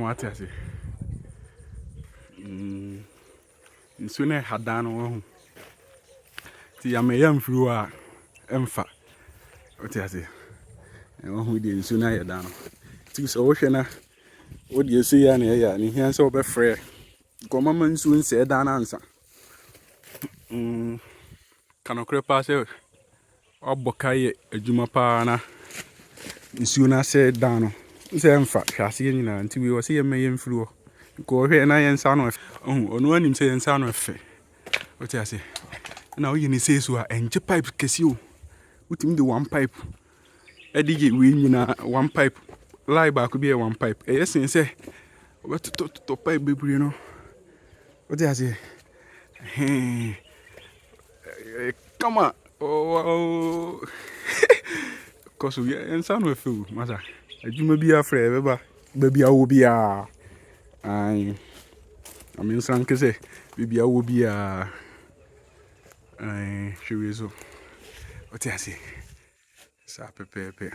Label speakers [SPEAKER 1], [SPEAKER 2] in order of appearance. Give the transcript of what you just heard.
[SPEAKER 1] what I say. Sooner had done on the Amayam flew a emfa. What I say. And who did sooner you down. Tis ocean. What do you see? And here so be free. Common soon said an answer. Cannot creep pass it. Or Bokai, a Jumapana. Sooner said down. Say, in fact, I see you until we were seeing me flew. Go here and I and son of no one him saying son of fe. What I say? Now you say so and your pipe kiss you. Put him the one pipe. Eddie win one pipe. Lie back could be a one pipe. Yes, and say, what to pipe baby, you know. What I say? Hey, come on. Oh, cause we and son of you, mother. You may be afraid, baby, I will be a. I mean, some can say, baby, I will be a. She will so. What I say? Sa pepe.